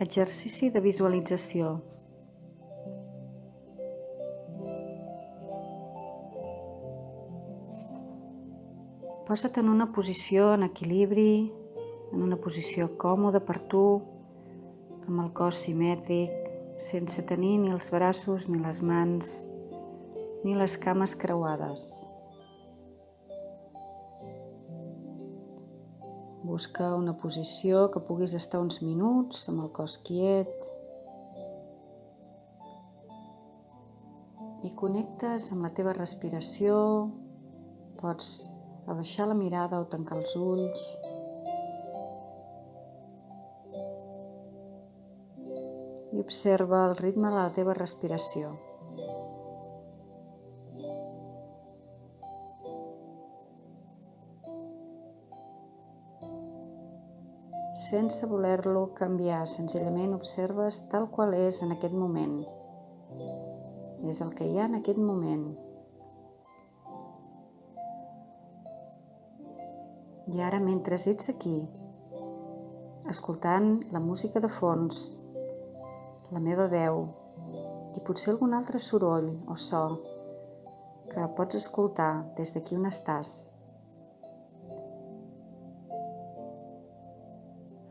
Exercici de visualització. Posa't en una posició en equilibri, en una posició còmoda per tu, amb el cos simètric, sense tenir ni els braços ni les mans, ni les cames creuades. Busca una posició que puguis estar uns minuts amb el cos quiet i connectes amb la teva respiració. Pots abaixar la mirada o tancar els ulls. I observa el ritme de la teva respiració. Sense voler-lo canviar, senzillament observes tal qual és en aquest moment. És el que hi ha en aquest moment. I ara, mentre ets aquí, escoltant la música de fons, la meva veu i potser algun altre soroll o so que pots escoltar des d'aquí on estàs,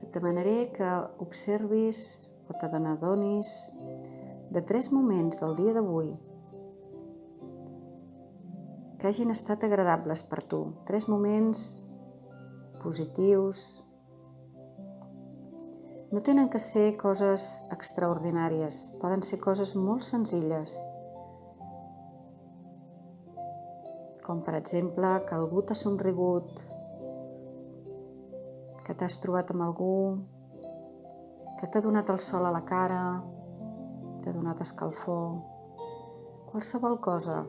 et demanaré que observis o te n'adonis de 3 moments del dia d'avui que hagin estat agradables per tu. 3 moments positius. No tenen que ser coses extraordinàries, poden ser coses molt senzilles, com per exemple que algú t'ha somrigut, que t'has trobat amb algú, que t'ha donat el sol a la cara, t'ha donat escalfor, qualsevol cosa,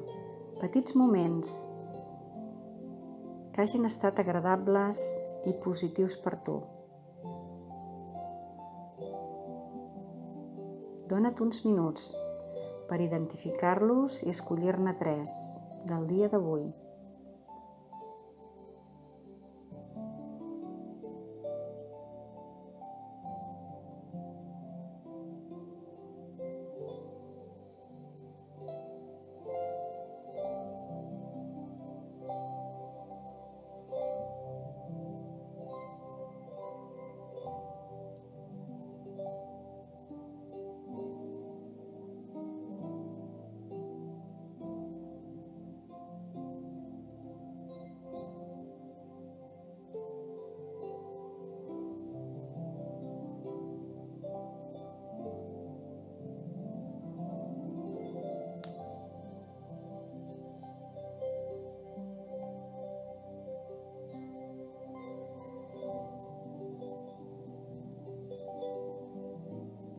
petits moments que hagin estat agradables i positius per tu. Dona't uns minuts per identificar-los i escollir-ne 3 del dia d'avui.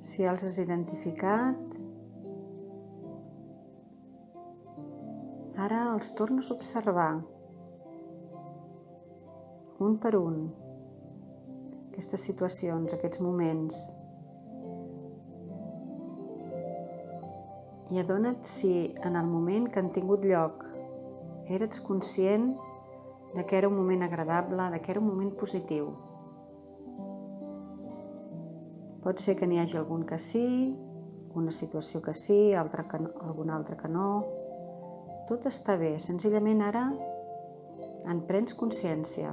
Si els has identificat, ara els tornes a observar, un per un, aquestes situacions, aquests moments. I adona't si en el moment que han tingut lloc eres conscient de que era un moment agradable, de que era un moment positiu. Pot ser que n'hi hagi algun que sí, una situació que sí, alguna altra que no. Tot està bé, senzillament ara en prens consciència.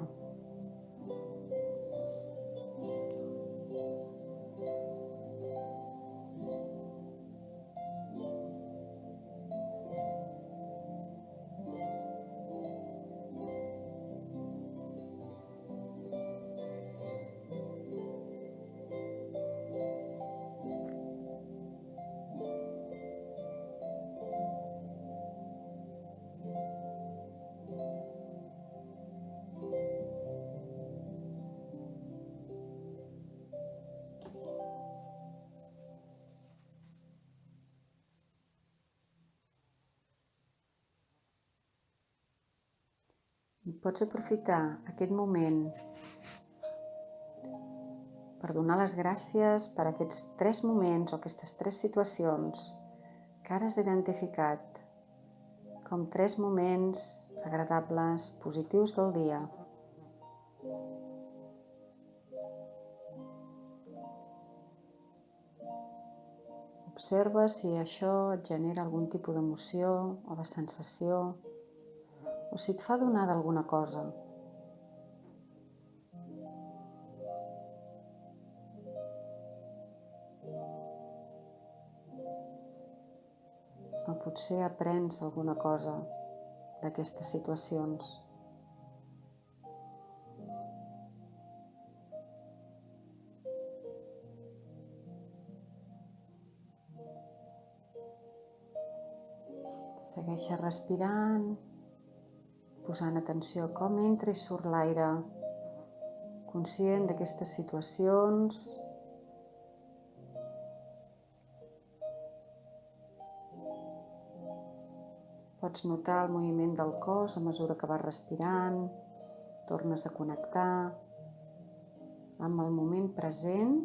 I pots aprofitar aquest moment per donar les gràcies per aquests 3 moments o aquestes 3 situacions que ara has identificat com 3 moments agradables, positius del dia. Observa si això et genera algun tipus d'emoció o de sensació, o si et fa adonar d'alguna cosa. O potser aprens alguna cosa d'aquestes situacions. Segueixes respirant, posant atenció a com entra i surt l'aire, conscient d'aquestes situacions. Pots notar el moviment del cos a mesura que vas respirant, tornes a connectar amb el moment present,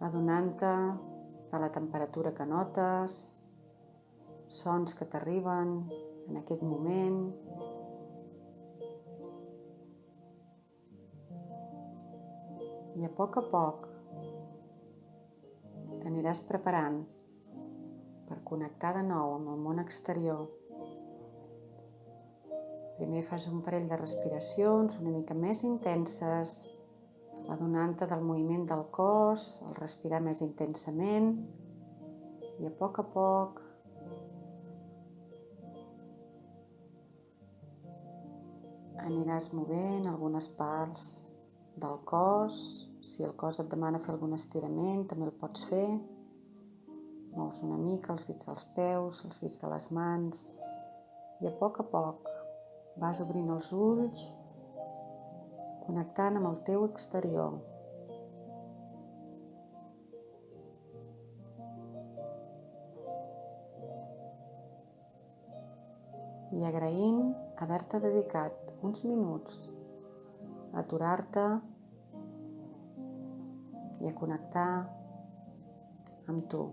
adonant-te de la temperatura que notes, sons que t'arriben en aquest moment. I a poc t'aniràs preparant per connectar de nou amb el món exterior. Primer fas un parell de respiracions una mica més intenses, adonant-te del moviment del cos, al respirar més intensament, i a poc aniràs movent algunes parts del cos. Si el cos et demana fer algun estirament, també el pots fer. Mous una mica els dits dels peus, els dits de les mans, i a poc vas obrint els ulls, connectant amb el teu exterior. I agraint haver-te dedicat uns minuts a aturar-te i a connectar amb tu.